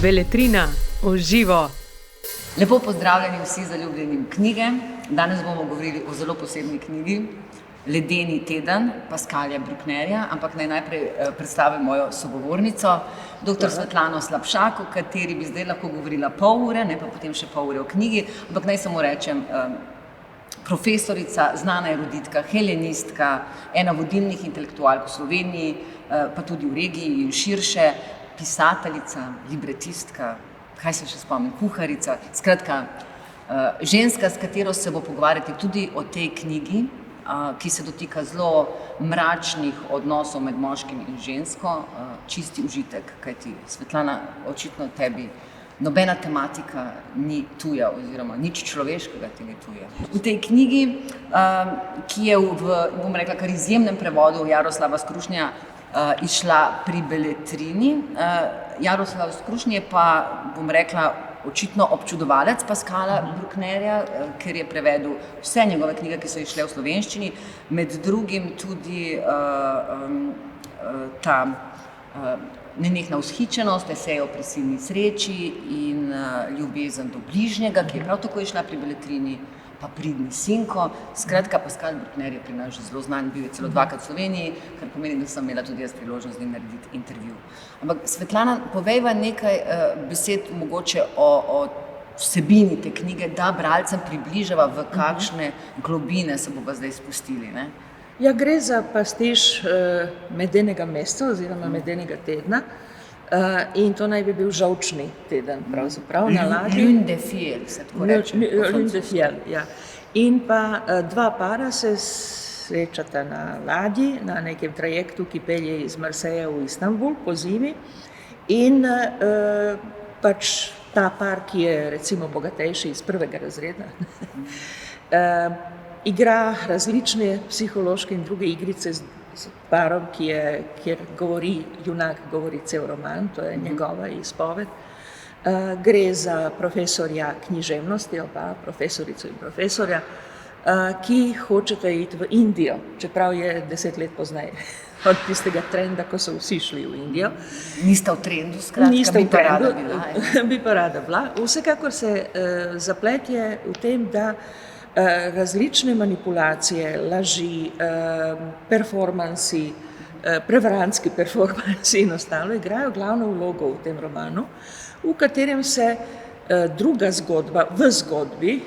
Beletrina v živo. Lepo pozdravljeni vsi zaljubljeni v knjige. Danes bomo govorili o zelo posebni knjigi, Ledeni teden Pascalja Brucknerja, ampak naj najprej predstavim mojo sogovornico, dr. Svetlano Slapšak, o kateri bi zdaj lahko govorila pol ure, ne pa potem še pol ure o knjigi, ampak naj samo rečem, profesorica, znana eruditka, helenistka, ena vodilnih intelektualk v Sloveniji, pa tudi v regiji in širše, pisateljica, libretistka, kaj se še spomnim, kuharica, skratka, ženska, s katero se bo pogovarjati tudi o tej knjigi, ki se dotika zelo mračnih odnosov med moškim in žensko, čisti užitek, kajti Svetlana, očitno tebi nobena tematika ni tuja oziroma nič človeškega ti ni tuje. V tej knjigi, ki je bom rekla, kar izjemnem prevodu Jaroslava Skrušnja, izšla pri Beletrini. Jaroslav Skrušnj je pa, bom rekla, očitno občudovalec Pascala Brucknerja, ker je prevedel vse njegove knjige, ki so izšle v slovenščini, med drugim tudi ta Nenehna vzhičenost, esej o prisilni sreči in Ljubezen do bližnjega, ki je prav tako izšla pri Beletrini, pa Pridni sinko. Skratka, Pascal Bruckner je pri nas že zelo znan, bil je celo dvakrat v Sloveniji, kar pomeni, da sem imela tudi jaz priložnost z njim narediti intervju. Ampak Svetlana, povejva nekaj besed mogoče o vsebini te knjige, da bralcem približava, v kakšne globine se bova zdaj spustili, ne? Ja, gre za pastiš medenega meseca oziroma medenega tedna, in to naj bi bil žolčni teden, pravzaprav, na ladji. Lune de fiel, se tako reče. Lune de fiel, ja. In pa dva para se srečata na ladji, na nekem trajektu, ki pelje iz Marseja v Istanbul po zimi. In pač ta par, ki je recimo bogatejši iz prvega razreda, igra različne psihološke in druge igrice z parom, kjer junak govori cel roman, to je njegova izpoved. Gre za profesorja književnosti, oba profesorico in profesorja, ki hočeta iti v Indijo, čeprav je 10 let pozneje od tistega trenda, ko so vsi šli v Indijo. Nista v trendu, skratka, bi pa rada bila. Bi pa rada bila. Vsekakor se zapletje v tem, da različne manipulacije, laži, performansi, prevarantski performansi in ostalo igrajo glavno vlogo v tem romanu, v katerem se druga zgodba, v zgodbi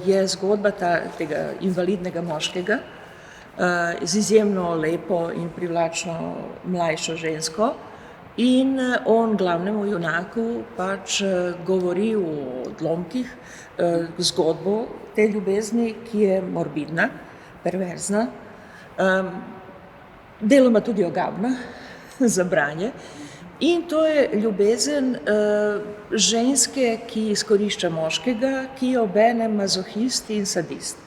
je zgodba tega invalidnega moškega z izjemno lepo in privlačno mlajšo žensko. In on glavnemu junaku pač govori v odlomkih zgodbo te ljubezni, ki je morbidna, perverzna, deloma tudi ogavna za branje. In to je ljubezen ženske, ki izkorišča moškega, ki je obenem mazohist in sadist.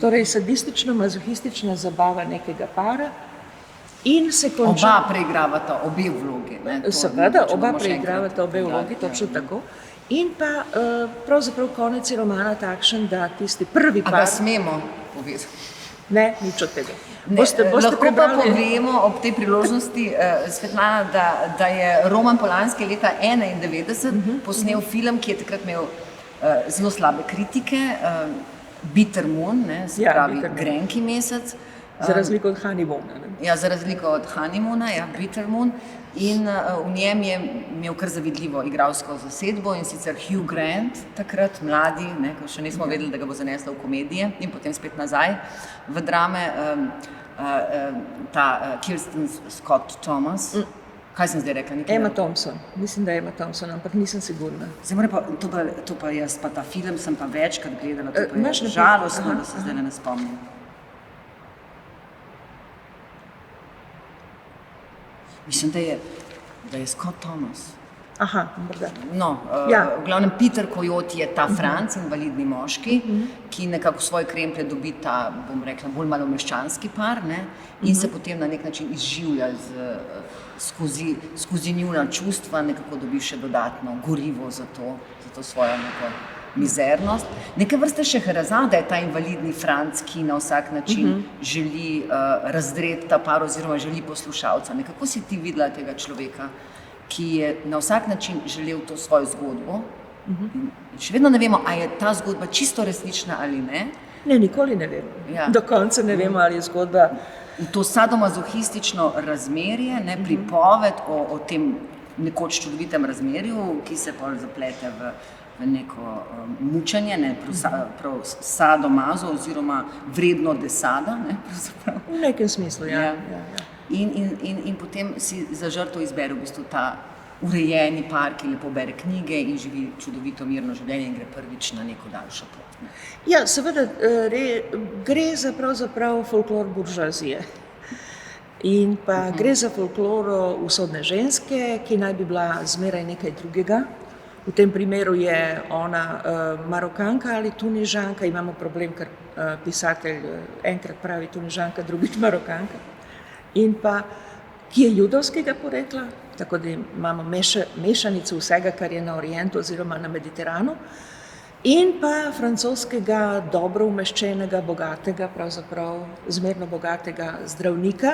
Torej sadistično-mazohistična zabava nekega para. In se konča... Oba preigravata obe vlogi, ne? Seveda, oba preigravata obe vlogi, točno tako. In pa pravzaprav konec je romana takšen, da tisti prvi par... A ga smemo povedati? Ne, nič od tega. Lahko pa povemo ob tej priložnosti, Svetlana, da je Roman Polanski leta 1991 posnel film, ki je takrat imel zelo slabe kritike, Bitter Moon, se pravi Grenki mesec. Za razliko od Honeymoona. Ja, za razliko od Honeymoona, ja, Bitter Moon. In v njem je imel kar zavidljivo igralsko zasedbo, in sicer Hugh Grant, takrat mladi, ko še nismo vedeli, da ga bo zanesla v komedije in potem spet nazaj v drame, ta Kirsten Scott Thomas. Kaj sem zdaj rekla? Emma Thompson. Mislim, da je Emma Thompson, ampak nisem sigurna. Zdaj moram pa, to pa jaz, pa ta film sem pa večkrat gledala, to pa je žalostno, da se zdaj ne spomnim. Mislim, da je Scott Thomas. Aha, morda. No, v glavnem Peter Coyote je ta Franc, invalidni moški, ki nekako v svoj kremplje dobi ta, bom rekla, bolj malomeščanski par, ne, in se potem na nek način izživlja skozi njuna čustva, nekako dobi še dodatno gorivo za to svojo neko mizernost. Neke vrste Šeherazada je ta invalidni Franc, ki na vsak način želi razdreti ta par oziroma želi poslušalca. Nekako si ti videla tega človeka, ki je na vsak način želel to svojo zgodbo. In še vedno ne vemo, ali je ta zgodba čisto resnična ali ne. Ne, nikoli ne vemo. Ja. Do konca ne vemo, ali je zgodba. V to sadomazohistično razmerje, ne, pripoved o tem nekoč čudovitem razmerju, ki se pa zaplete v neko mučenje, ne, prav sadomazo oziroma vredno desada. Ne, v nekem smislu, ja. In potem si za žrtev izbere v bistvu ta urejeni par, ki lepo bere knjige in živi čudovito mirno življenje in gre prvič na neko daljšo pot. Ne. Ja, seveda gre za pravzaprav folklor buržoazije. In pa gre za folkloro usodne ženske, ki naj bi bila zmeraj nekaj drugega. V tem primeru je ona Marokanka ali Tunižanka, imamo problem, ker pisatelj enkrat pravi Tunižanka, drugič Marokanka. In pa, ki je judovskega porekla, tako da imamo mešanico vsega, kar je na Orientu oziroma na Mediteranu. In pa francoskega, dobro umeščenega, bogatega, pravzaprav zmerno bogatega zdravnika,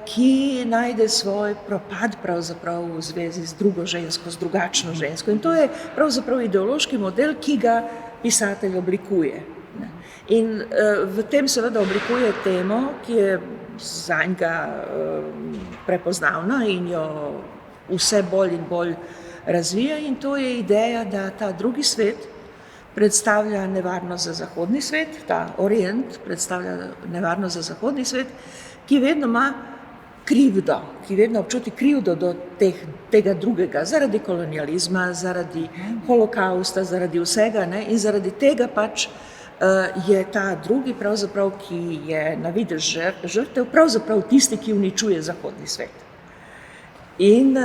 ki najde svoj propad pravzaprav v zvezi z drugo žensko, z drugačno žensko. In to je pravzaprav ideološki model, ki ga pisatelj oblikuje. In v tem seveda oblikuje temo, ki je zanjega prepoznavna in jo vse bolj in bolj razvija, in to je ideja, da ta drugi svet predstavlja nevarnost za zahodni svet, ta Orient predstavlja nevarnost za zahodni svet, ki vedno ima krivdo, ki vedno občuti krivdo do tega drugega, zaradi kolonializma, zaradi holokausta, zaradi vsega, ne? In zaradi tega pač je ta drugi, pravzaprav, ki je na videz žrtev, pravzaprav tisti, ki uničuje zahodni svet. In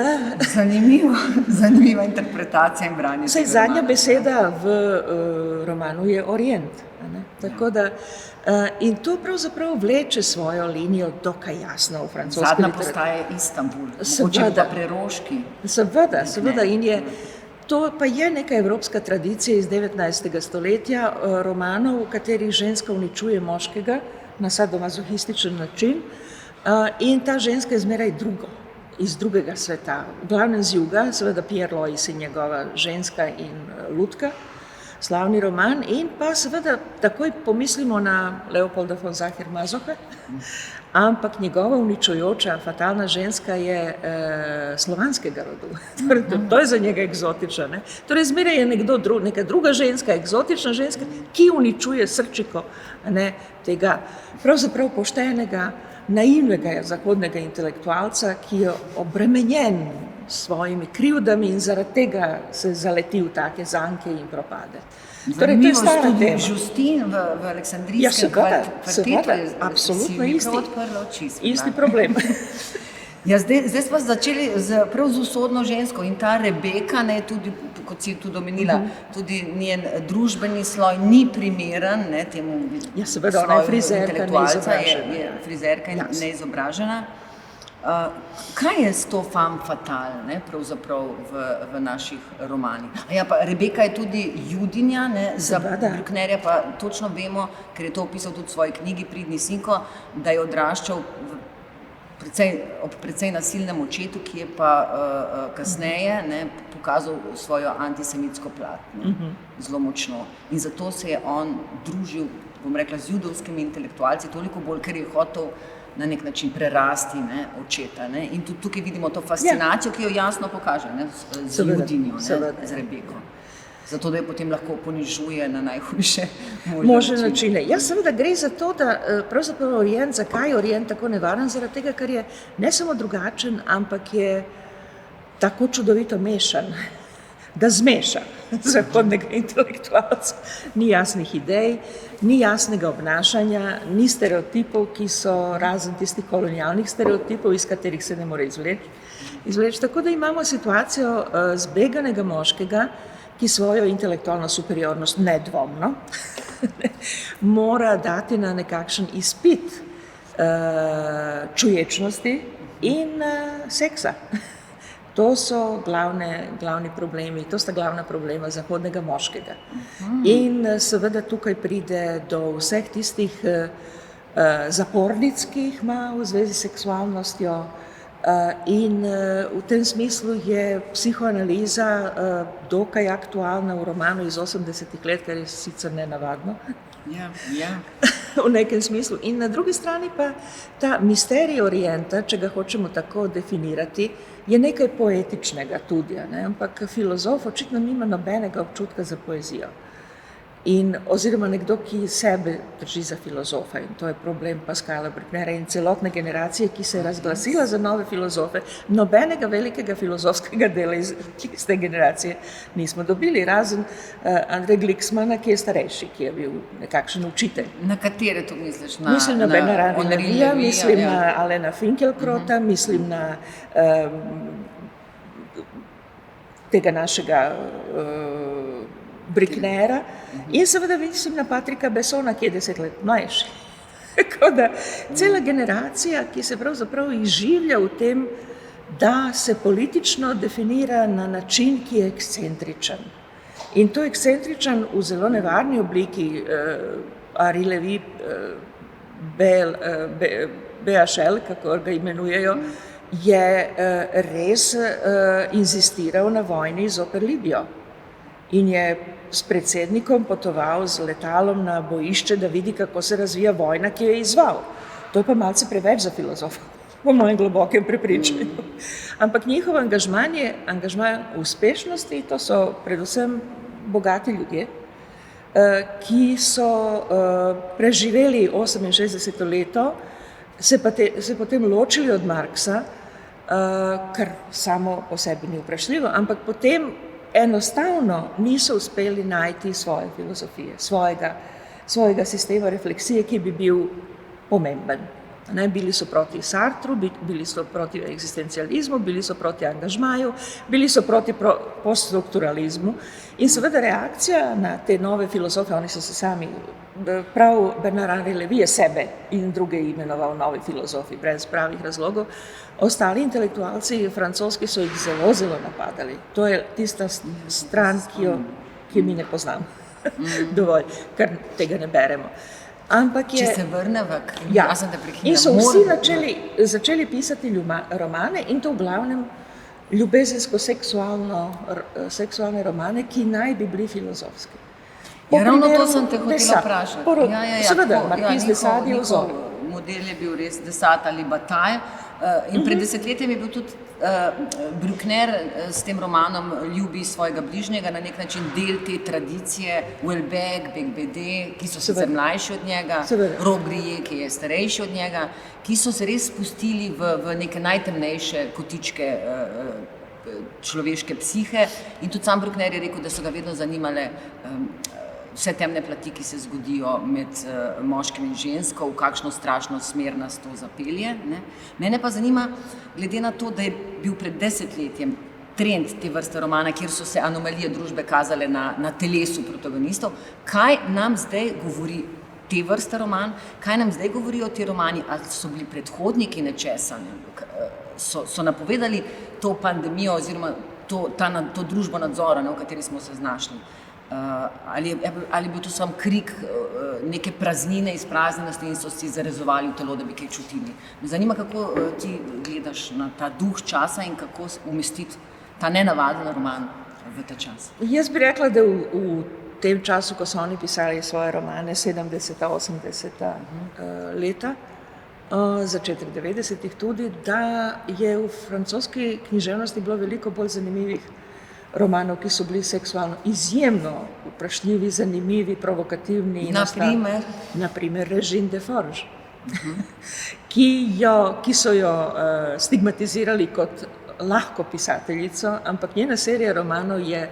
zanimiva interpretacija in branje. Saj zadnja beseda v romanu je Orient. Tako da, in to pravzaprav vleče svojo linijo dokaj jasno v francoski Zadnja literaturi. postaja Istanbul, mogoče pa Preroški. Seveda, in to pa je neka evropska tradicija iz 19. stoletja, romanov, v katerih ženska uničuje moškega na sadomazohističen način, in ta ženska je zmeraj iz drugega sveta. V glavnem z juga, seveda Pierre Lois in njegova ženska in lutka, slavni roman, in pa seveda takoj pomislimo na Leopolda von Sacher-Masocha, ampak njegova uničujoča, fatalna ženska je slovanskega rodu. Torej, to je za njega egzotično. Ne? Torej, zmeraj je neka druga ženska, egzotična ženska, ki uničuje srčiko, ne, tega pravzaprav poštenega, naivnega zahodnega intelektualca, ki je obremenjen s svojimi krivdami in zaradi tega se zaleti v take zanke in propade. Torej, to je stara tema. Justin v Aleksandrijskem kvartetu, absolutno si mi odprla oči. Isti problem. Ja, zdaj smo začeli prav z usodno žensko in ta Rebeka, ne, tudi, kot si tudi omenila, tudi njen družbeni sloj ni primeren, ne, temu seveda, ona je frizerka, frizerka in neizobražena. Kaj je s to femme fatale, ne, pravzaprav v naših romanih? Ja, pa Rebeka je tudi judinja, ne, za Brucknerja pa točno vemo, ker je to opisal tudi v svoji knjigi Pridni sinko, da je odraščal ob precej nasilnem očetu, ki je pa kasneje, ne, pokazal svojo antisemitsko plat, ne, zelo močno. In zato se je on družil, bom rekla, z judovskimi intelektualci, toliko bolj, ker je hotel na nek način prerasti, ne, očeta. Ne. In tudi tukaj vidimo to fascinacijo, ki jo jasno pokaže, ne, z judinjo, ne, z Rebeko. Zato, da jo potem lahko ponižuje na najhujše možne načine. Ja, seveda gre za to, da pravzaprav Orient, zakaj je Orient tako nevaren? Zaradi tega, ker je ne samo drugačen, ampak je tako čudovito mešan, da zmeša zahodnega intelektualca. Ni jasnih idej, ni jasnega obnašanja, ni stereotipov, ki so razen tistih kolonialnih stereotipov, iz katerih se ne more izvleči. Tako da imamo situacijo zbeganega moškega, ki svojo intelektualno superiornost nedvomno mora dati na nekakšen izpit čuječnosti in seksa. To so glavni problemi, to sta glavna problema zahodnega moškega. In seveda tukaj pride do vseh tistih zapornic, ki jih ima v zvezi s seksualnostjo, v tem smislu je psihoanaliza dokaj aktualna v romanu iz 80-ih let, kar je sicer nenavadno. Ja. V nekem smislu. In na drugi strani pa ta misterij orienta, če ga hočemo tako definirati, je nekaj poetičnega tudi, ne? Ampak filozof očitno nima nobenega občutka za poezijo. Oziroma nekdo, ki sebe drži za filozofa, in to je problem Pascala Brucknera in celotne generacije, ki se je razglasila za nove filozofe. Nobenega velikega filozofskega dela iz te generacije nismo dobili, razen Andrej Glicksmana, ki je starejši, ki je bil nekakšen učitelj. Na katere to misliš? Mislim na Bernarda Levija, mislim na Alena Finkielkrauta, mislim na tega našega Brucknera in seveda mislim na Patrika Bessona, ki je 10 let mlajši. Tako da cela generacija, ki se pravzaprav izživlja v tem, da se politično definira na način, ki je ekscentričen. In to ekscentričen v zelo nevarni obliki, Henri Lévy, BHL, kako ga imenujejo, je res inzistiral na vojni zoper Libijo. In je s predsednikom potoval z letalom na bojišče, da vidi, kako se razvija vojna, ki jo je izval. To je pa malce preveč za filozofa, po mojem globokem prepričanju. Ampak njihov angažman je angažman uspešnosti, to so predvsem bogati ljudje, ki so preživeli 68. leto, se potem ločili od Marxa, kar samo po sebi ni vprašljivo, ampak potem enostavno niso uspeli najti svoje filozofije, svojega sistema refleksije, ki bi bil pomemben. Bili so proti Sartru, bili so proti eksistencializmu, bili so proti angažmaju, bili so proti poststrukturalizmu in seveda reakcija na te nove filozofe, oni so se sami, prav Bernard Lévy je sebe in druge imenoval novi filozofi, brez pravih razlogov. Ostali intelektualci francoski so jih zelo, zelo napadali. To je tista stran, ki mi ne poznam dovolj, ker tega ne beremo. Če se vrneva, jaz sem te prekinila. In so vsi začeli pisati romane in to v glavnem ljubezensko-seksualne romane, ki naj bi bili filozofski. Ravno to sem te hotela vprašati. Seveda, Marquis de Sade je vzor. Model je bil res de Sade ali Bataille. In pred desetletjem je bil tudi Bruckner s tem romanom Ljubi svojega bližnjega, na nek način del te tradicije, Houellebecq, Beigbeder, ki so sicer mlajši od njega, Robbe-Grillet, ki je starejši od njega, ki so se res spustili v neke najtemnejše kotičke človeške psihe. In tudi sam Bruckner je rekel, da so ga vedno zanimale vse temne plati, ki se zgodijo med moškim in žensko, v kakšno strašno smer nas to zapelje. Mene pa zanima, glede na to, da je bil pred desetletjem trend te vrste romana, kjer so se anomalije družbe kazale na telesu protagonistov, kaj nam zdaj govori te vrste roman, kaj nam zdaj govorijo ti romani, ali so bili predhodniki nečesa, so napovedali to pandemijo oziroma to družbo nadzora, v kateri smo se znašli. Ali je bil to sam krik neke praznine, izpraznjenosti in so si zarezovali v telo, da bi kaj čutili. Me zanima, kako ti gledaš na ta duh časa in kako umestiti ta nenavaden roman v ta čas. Jaz bi rekla, da v tem času, ko so oni pisali svoje romane, 70., 80. leta, začetek 90. tudi, da je v francoski književnosti bilo veliko bolj zanimivih romanov, ki so bili seksualno izjemno vprašljivi, zanimivi, provokativni. Naprimer Régine Deforge, ki so jo stigmatizirali kot lahko pisateljico, ampak njena serija romanov je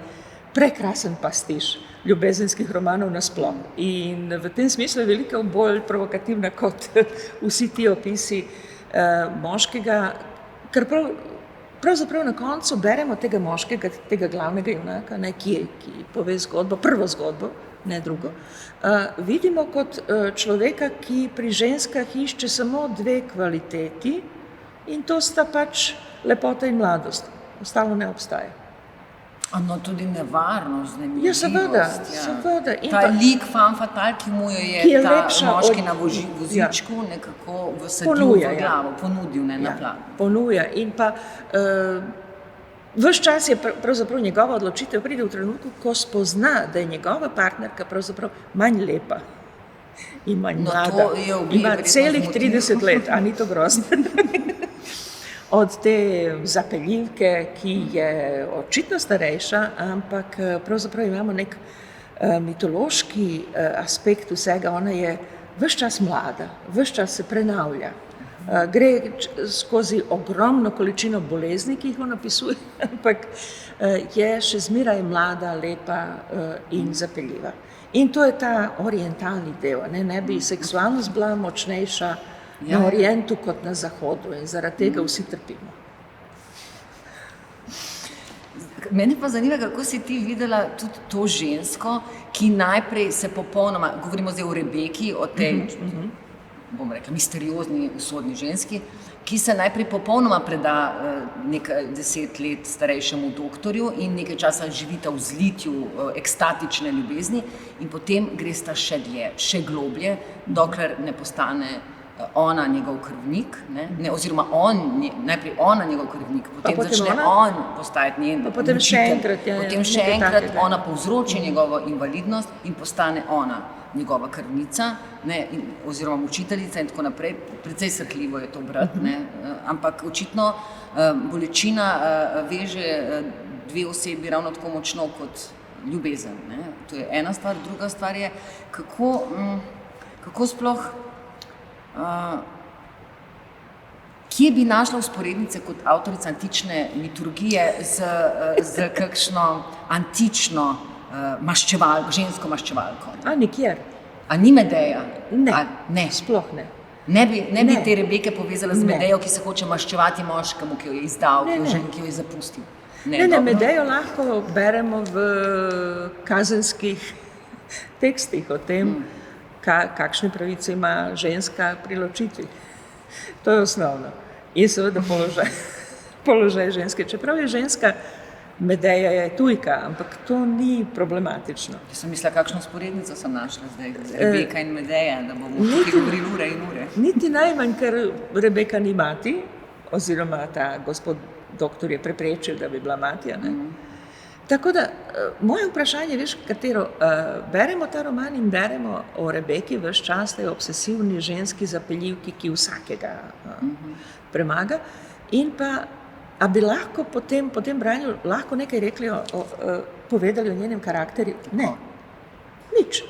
prekrasen pastiš ljubezenskih romanov nasploh. In v tem smislu je veliko bolj provokativna kot vsi ti opisi moškega, ker pravzaprav na koncu beremo tega moškega, tega glavnega junaka, ki pove zgodbo, prvo zgodbo, ne drugo. Vidimo kot človeka, ki pri ženskah išče samo dve kvaliteti in to sta pač lepota in mladost. Ostalo ne obstaja. No, tudi nevarnost, Ja, seveda. In ta pa, lik femme fatale, ki mu jo Ki je je ta lepša moški od- na vozičku nekako vsadil Ponuja, v ja. glavo, ponudil na ja, plan. ponuja. In pa ves čas je pravzaprav njegova odločitev pride v trenutku, ko spozna, da je njegova partnerka pravzaprav manj lepa in manj No, mlada. to je obe Ima verjetno celih zmotilo. 30 let, a ni to grozno? Od te zapeljivke, ki je očitno starejša, ampak pravzaprav imamo nek mitološki aspekt vsega. Ona je ves čas mlada, ves čas se prenavlja. Gre skozi ogromno količino bolezni, ki jih on opisuje, ampak je še zmeraj mlada, lepa in zapeljiva. In to je ta orientalni del, ne bi seksualnost bila močnejša na Orientu kot na Zahodu in zaradi tega vsi trpimo. Mene pa zanima, kako si ti videla tudi to žensko, ki najprej se popolnoma, govorimo zdaj o Rebeki, o tej, bom rekla, misteriozni usodni ženski, ki se najprej popolnoma preda nekaj 10 let starejšemu doktorju in nekaj časa živita v zlitju ekstatične ljubezni in potem gresta še dlje, še globlje, dokler ne postane ona njegov krvnik, oziroma najprej ona njegov krvnik, potem začne on postajati njen učitelj, potem še enkrat, potem še enkrat ona povzroči njegovo invalidnost in postane ona njegova krvnica, oziroma učiteljica in tako naprej. Precej srhljivo je to brati, ampak očitno bolečina veže dve osebi ravno tako močno kot ljubezen. To je ena stvar, druga stvar je, kako sploh kje bi našla usporednice kot avtorica antične liturgije z kakšno antično žensko maščevalko? Nikjer. A ni Medeja? Ne, sploh ne. Ne bi te Rebeke povezala z Medejo, ki se hoče maščevati moškemu, ki jo je izdal, ki jo je zapustil? Ne, Medejo lahko beremo v kazenskih tekstih o tem, kakšne pravice ima ženska pri ločitvi. To je osnovno. In seveda položaj ženske. Čeprav je ženska, Medeja je tujka, ampak to ni problematično. Jaz sem mislila, kakšno usporednico sem našla zdaj, Rebeka in Medeja, da bomo tukaj govorili ure in ure. Niti najmanj, ker Rebeka ni mati, oziroma ta gospod doktor je preprečil, da bi bila mati. Tako da, moje vprašanje, veš, katero, beremo ta roman in beremo o Rebeki ves čas, tej obsesivni ženski zapeljivki, ki vsakega premaga, in pa, a bi lahko po tem branju lahko nekaj rekli, povedali o njenem karakterju? Ne, nič.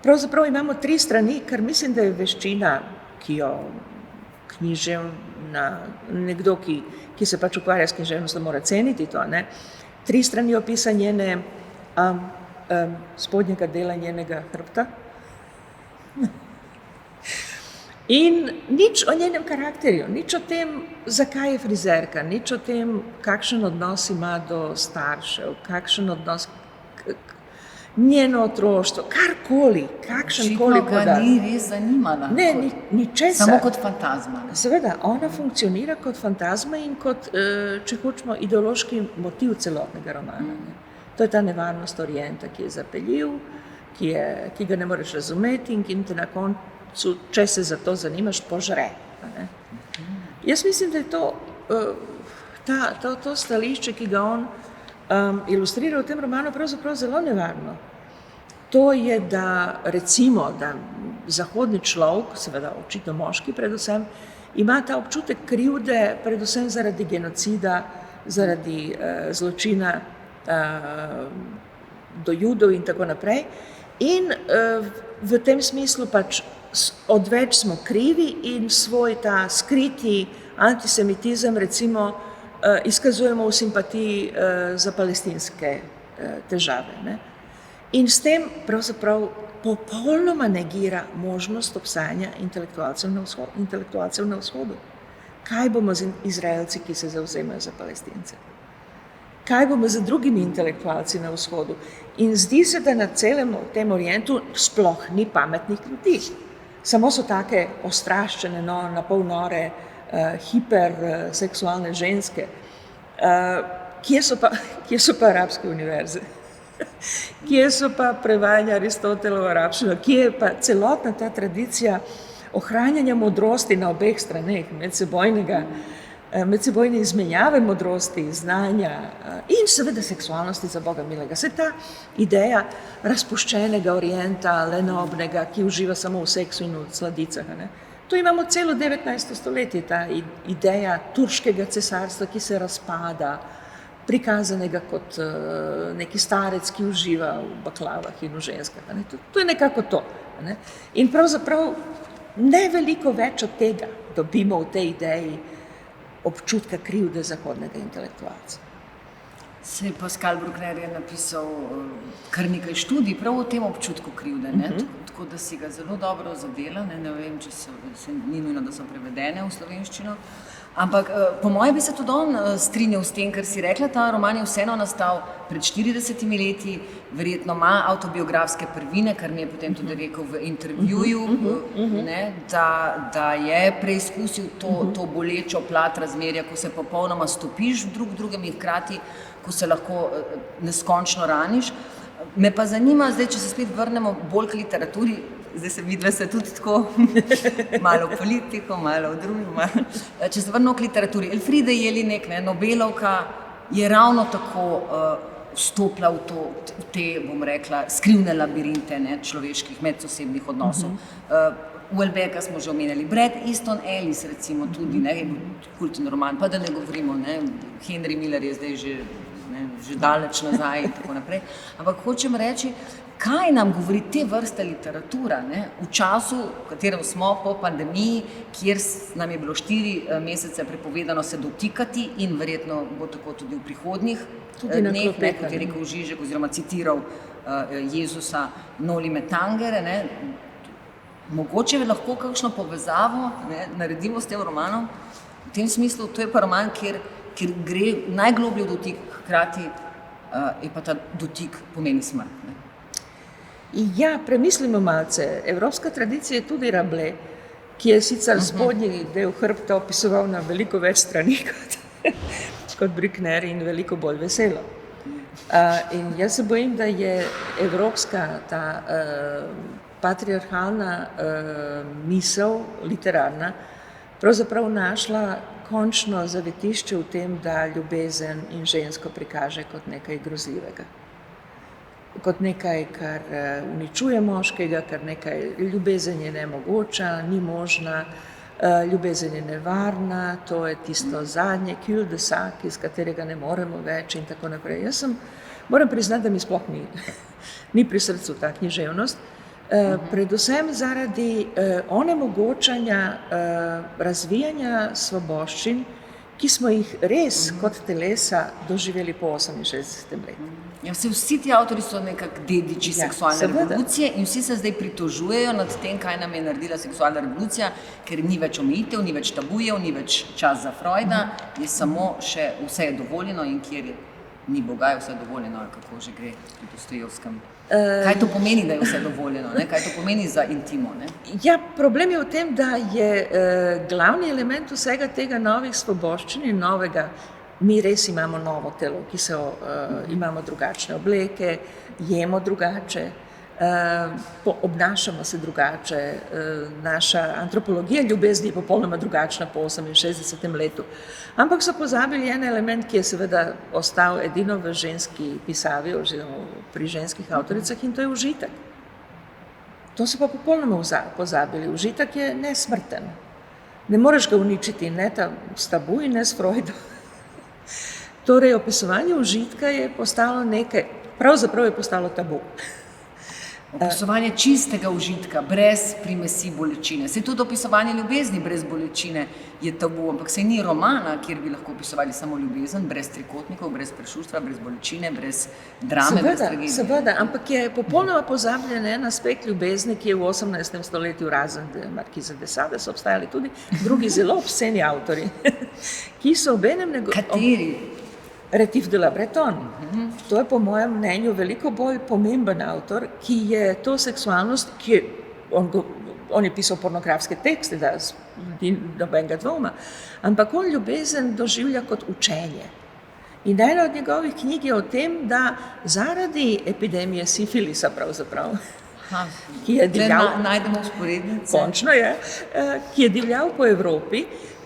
Pravzaprav imamo 3 strani, kar mislim, da je veščina, ki jo nekdo, ki se pač ukvarja s književnostjo, mora ceniti to, 3 strani opisa njene spodnjega dela njenega hrbta. In nič o njenem karakterju, nič o tem, zakaj je frizerka, nič o tem, kakšen odnos ima do staršev, kakšen odnos njeno otroštvo, karkoli, kakšenkoli podatek. Očitno ga ni res zanimala. Ne, ničesar. Samo kot fantazma. Seveda, ona funkcionira kot fantazma in kot, če hočemo, ideološki motiv celotnega romana. To je ta nevarnost Orienta, ki je zapeljiv, ki ga ne moreš razumeti in ki te na koncu, če se za to zanimaš, požre. Jaz mislim, da je to stališče, ki ga on ilustrira v tem romanu, pravzaprav zelo nevarno. To je, da recimo, da zahodni človek, seveda očitno moški predvsem, ima ta občutek krivde predvsem zaradi genocida, zaradi zločina do Judov in tako naprej. In v tem smislu pač odveč smo krivi in svoj ta skriti antisemitizem recimo izkazujemo v simpatiji za palestinske težave. In s tem pravzaprav popolnoma negira možnost obstajanja intelektualcev na vzhodu. Kaj bomo z Izraelci, ki se zavzemajo za Palestince? Kaj bomo z drugimi intelektualci na vzhodu? In zdi se, da na celem tem Orientu sploh ni pametnih ljudi. Samo so take ostraščene, napol nore, hiperseksualne ženske, kje so pa arabske univerze? Kje so pa prevajanja Aristotelova arabščino? Kje je pa celotna ta tradicija ohranjanja modrosti na obeh straneh, medsebojne izmenjave modrosti, znanja in seveda seksualnosti, za Boga milega. Se ta ideja razpuščenega orienta, lenobnega, ki uživa samo v seksu in v sladicah, ne? To imamo celo 19. stoletje, ta ideja turškega cesarstva, ki se razpada, prikazanega kot neki starec, ki uživa v baklavah in v ženskah. Ne? To je nekako to. Ne? In pravzaprav ne veliko več od tega dobimo v tej ideji občutka krivde zahodnega intelektualca. Se Pascal Bruckner je napisal kar nekaj študij prav o tem občutku krivde, ne? Tako da si ga zelo dobro zadela, ne vem, če ni nujno, da so prevedene v slovenščino, ampak po moje bi se tudi on strinjal s tem, ker si rekla, ta roman je vseeno nastal pred 40 leti, verjetno ima avtobiografske prvine, kar mi je potem tudi rekel v intervjuju, ne, da je preizkusil to bolečo plat razmerja, ko se popolnoma stopiš drug drugem in hkrati, ko se lahko neskončno raniš. Me pa zanima, zdaj, če se spet vrnemo bolj k literaturi, zdaj se vidva se tudi tako malo v politiko, malo v drugim, če se vrnemo k literaturi. Elfriede Jelinek, Nobelovka, je ravno tako vstopila v te, bom rekla, skrivne labirinte človeških medsosebnih odnosov. Houellebecqa smo že omenjali, Bret Easton Ellis recimo tudi, je bil kultni roman, pa da ne govorimo, Henry Miller je zdaj že daleč nazaj in tako naprej. Ampak hočem reči, kaj nam govori te vrste literatura, v času, v katerem smo po pandemiji, kjer nam je bilo 4 mesece prepovedano se dotikati in verjetno bo tako tudi v prihodnjih dneh, kot je rekel Žižek oziroma citiral Jezusa, noli me tangere, mogoče lahko kakšno povezavo naredimo s tem romanom. V tem smislu, to je pa roman, kjer gre najgloblje v dotik, hkrati je pa ta dotik pomeni smrt. Ja, premislimo malce. Evropska tradicija je tudi Rabelais, ki je sicer spodnji del hrbta opisoval na veliko več strani kot Bruckner in veliko bolj veselo. In jaz se bojim, da je evropska ta patriarhalna misel, literarna, pravzaprav našla končno zavetišče v tem, da ljubezen in žensko prikaže kot nekaj grozljivega. Kot nekaj, kar uničuje moškega, kar nekaj, ljubezen je nemogoča, ni možna, ljubezen je nevarna, to je tisto zadnje, cul de sac, iz katerega ne moremo več in tako naprej. Moram priznati, da mi sploh ni pri srcu ta književnost, predvsem zaradi onemogočanja razvijanja svoboščin, ki smo jih res kot telesa doživeli po 68. letu. Ja, vsi ti avtori so nekako dediči seksualne revolucije in vsi se zdaj pritožujejo nad tem, kaj nam je naredila seksualna revolucija, ker ni več omejitev, ni več tabujev, ni več čas za Freuda, je samo še vse je dovoljeno in kjer ni Boga, je vse dovoljeno, ali kako že gre pri Dostojevskem. Kaj to pomeni, da je vse dovoljeno? Kaj to pomeni za intimo? Ja, problem je v tem, da je glavni element vsega tega novih svoboščin in novega, mi res imamo novo telo, imamo drugačne obleke, jemo drugače, obnašamo se drugače, naša antropologija ljubezni je popolnoma drugačna po 68. letu. Ampak so pozabili en element, ki je seveda ostal edino v ženski pisavi oziroma pri ženskih avtoricah, in to je užitek. To so pa popolnoma pozabili. Užitek je nesmrten. Ne moreš ga uničiti ne s tabu in ne s Freudom. Torej, opisovanje užitka je postalo nekaj, pravzaprav je postalo tabu. Opisovanje čistega užitka, brez primesi bolečine. Saj tudi opisovanje ljubezni brez bolečine je tabu, ampak saj ni romana, kjer bi lahko opisovali samo ljubezen, brez trikotnikov, brez prešuštva, brez bolečine, brez drame, brez tragedije. Seveda, ampak je popolnoma pozabljen en aspekt ljubezni, ki je v 18. stoletju razen Markiza de Sade, so obstajali tudi drugi zelo obsceni avtori, ki so obenem Kateri? Rétif de la Bretonne. To je po mojem mnenju veliko bolj pomemben avtor, ki je to seksualnost, on je pisal pornografske tekste, da ni nobenega dvoma, ampak on ljubezen doživlja kot učenje. In ena od njegovih knjig je o tem, da zaradi epidemije sifilisa pravzaprav, ki je divjal, najdemo vzporednice. končno je, ki je divjal po Evropi,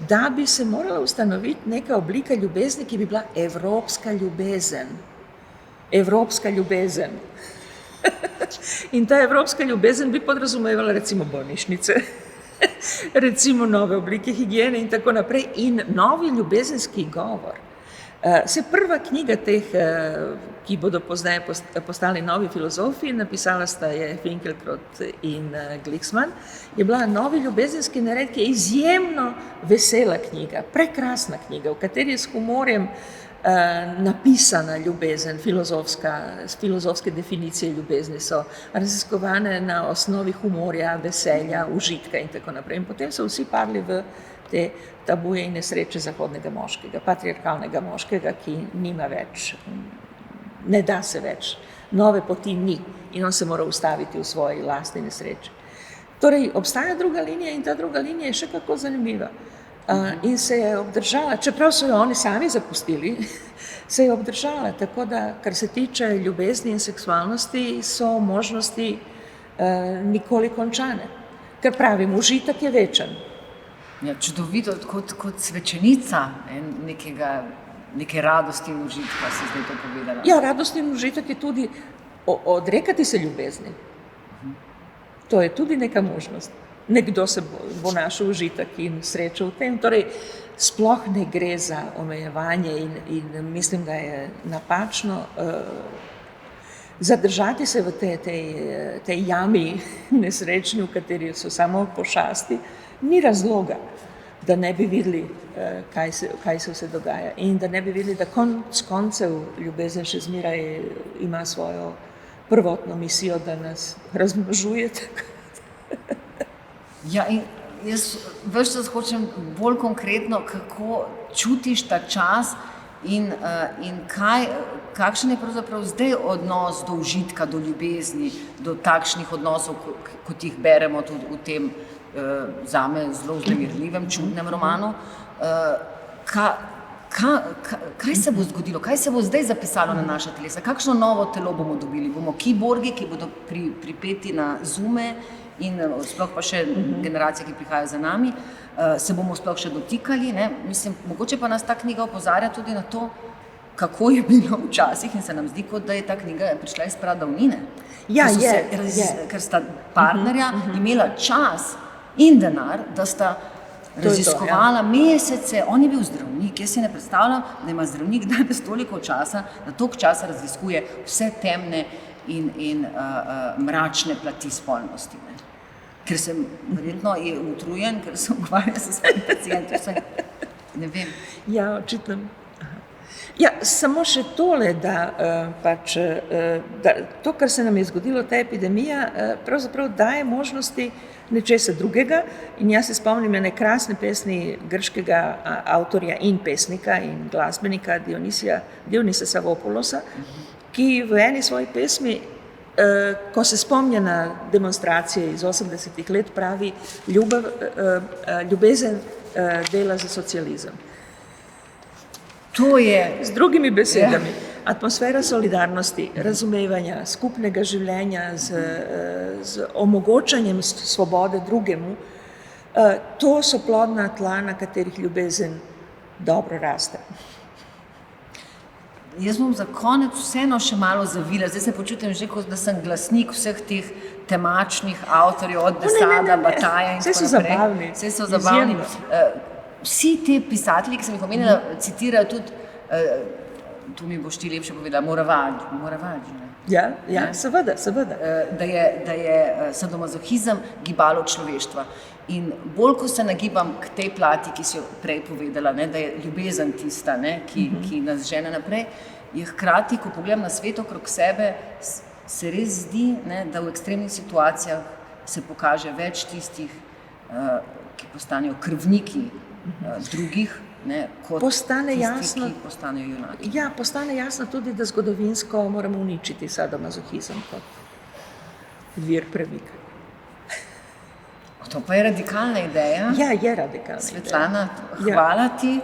da bi se morala ustanoviti neka oblika ljubezni, ki bi bila evropska ljubezen. Evropska ljubezen. In ta evropska ljubezen bi podrazumevala recimo bolnišnice, recimo nove oblike higiene in tako naprej in novi ljubezenski govor. Se prva knjiga teh, ki bodo pozneje postali novi filozofi, napisala sta je Finkielkraut in Glicksmann, je bila Novi ljubezenski nered, ki je izjemno vesela knjiga, prekrasna knjiga, v kateri je s humorjem napisana ljubezen, filozofske definicije ljubezni so raziskovane na osnovi humorja, veselja, užitka in tako naprej. In potem so vsi padli v te tabuje in nesreče zahodnega moškega, patriarkalnega moškega, ki nima več, ne da se več, nove poti ni in on se mora ustaviti v svoji lastni nesreči. Torej, obstaja druga linija in ta druga linija je še kako zanimiva. In se je obdržala, čeprav so jo oni sami zapustili, se je obdržala, tako da, kar se tiče ljubezni in seksualnosti, so možnosti nikoli končane. Ker pravim, užitek je večen. Ja, čudovito, kot svečenica neke radosti in užitka, si zdaj to povedala. Ja, radost in užitek je tudi odrekati se ljubezni. To je tudi neka možnost. Nekdo se bo našel užitek in srečo v tem. Torej, sploh ne gre za omejevanje in mislim, da je napačno zadržati se v tej jami nesrečni, v kateri so samo pošasti. Ni razloga, da ne bi videli, kaj se vse dogaja in da ne bi videli, da konec koncev ljubezen še zmeraj ima svojo prvotno misijo, da nas razmnožuje. Ja, in jaz ves čas hočem bolj konkretno, kako čutiš ta čas in kakšen je pravzaprav zdaj odnos do užitka, do ljubezni, do takšnih odnosov, kot jih beremo tudi v tem zame zelo vznemirljivem, čudnem romanu. Kaj se bo zgodilo? Kaj se bo zdaj zapisalo na naša telesa? Kakšno novo telo bomo dobili? Bomo kiborgi, ki bodo pripeti na zume in sploh pa še generacije, ki prihajajo za nami, se bomo sploh še dotikali, ne? Mislim, mogoče pa nas ta knjiga opozarja tudi na to, kako je bilo včasih in se nam zdi, kot da je ta knjiga prišla iz pradavnine. Ja, ker sta partnerja imela čas in denar, da sta raziskovala mesece. On je bil zdravnik, jaz si ne predstavljam, da ima zdravnik danes toliko časa, da toliko časa raziskuje vse temne in mračne plati spolnosti. Ne? Ker sem verjetno je utrujen, ker se ukvarja s svojim pacientom. Ne vem. Ja, očitno. Ja, samo še tole, da to, kar se nam je zgodilo, ta epidemija, pravzaprav daje možnosti nečesa drugega. In jaz se spomnim ene krasne pesmi grškega avtorja in pesnika in glasbenika Dionisa Savopoulosa, ki v eni svoji pesmi, ko se spomnja na demonstracije iz 80-ih let, pravi, ljubezen dela za socializem. To je... Z drugimi besedami, atmosfera solidarnosti, razumevanja, skupnega življenja z omogočanjem svobode drugemu, to so plodna tla, na katerih ljubezen dobro raste. Jaz bom za konec vseeno še malo zavila, zdaj se počutim že, kot da sem glasnik vseh teh temačnih avtorjev, od Desada, Bataja in tako naprej. Vse so zabavni. Vsi te pisatelji, ki sem jih omenila, citirajo tudi, tu mi boš ti lepše povedala, Moravaggi. Ja, seveda. Da je sadomazohizem gibalo človeštva. In bolj, ko se nagibam k tej plati, ki si jo prej povedala, ne, da je ljubezen tista, ne, ki nas žene naprej, je hkrati, ko pogledam na svet okrog sebe, se res zdi, ne, da v ekstremnih situacijah se pokaže več tistih, ki postanejo krvniki drugih, ne, kot tisti, ki postanejo junaki. Ja, postane jasno tudi, da zgodovinsko moramo uničiti sadomazohizem kot vir premika. To pa je radikalna ideja. Ja, je radikalna Svetlana, hvala ti.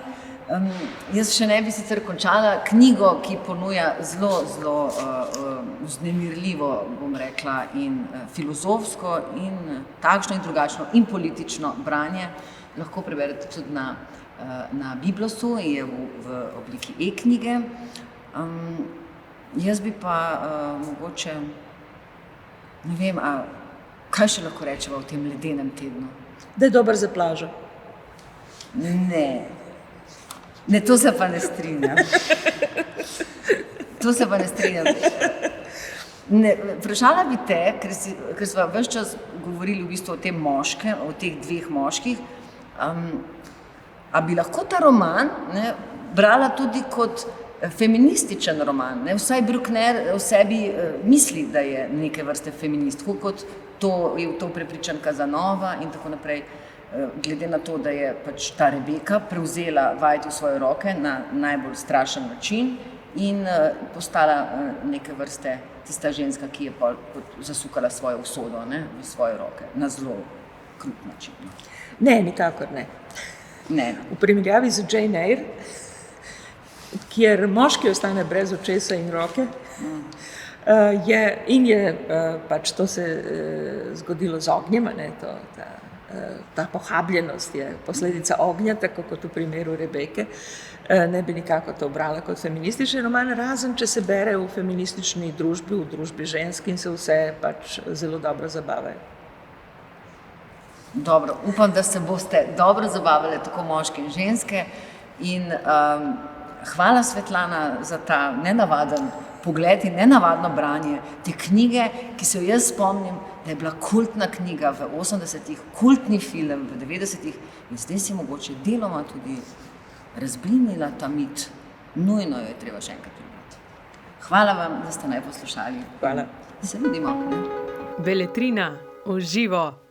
Jaz še ne bi sicer končala knjigo, ki ponuja zelo vznemirljivo, bom rekla, in filozofsko in takšno in drugačno in politično branje. Lahko preberete tudi na Biblosu, je v obliki e-knjige. Jaz bi pa mogoče, ne vem, kaj še lahko rečeva v tem ledenem tednu? Da je dober za plažo. Ne, to se pa ne strinjam. Vprašala bi te, ker sva ves čas govorili v bistvu o tem moškem, o teh dveh moških, a bi lahko ta roman brala tudi kot feminističen roman, vsaj Bruckner v sebi misli, da je neke vrste feminist, kot je v to prepričan Casanova in tako naprej. Glede na to, da je pač ta Rebeka prevzela vajeti v svoje roke na najbolj strašen način in postala neke vrste tista ženska, ki je zasukala svojo usodo v svoje roke, na zelo krut način. Ne, nikakor ne. V primerjavi z Jane Eyre, kjer moški ostane brez očesa in roke, pač to se zgodilo z ognjem, ta pohabljenost je posledica ognja, tako kot v primeru Rebeke. Ne bi nikako to brala kot feministični roman, razen če se bere v feministični družbi, v družbi žensk in se vse pač zelo dobro zabavajo. Dobro, upam, da se boste dobro zabavali, tako moški in ženske. In hvala, Svetlana, za ta nenavaden pogled in nenavadno branje te knjige, ki se jo jaz spomnim, da je bila kultna knjiga v 80-ih, kultni film v 90-ih in zdaj si mogoče deloma tudi razblinila ta mit. Nujno jo je treba še enkrat prebrati. Hvala vam, da ste me poslušali. Hvala. Se vidimo. Beletrina v živo.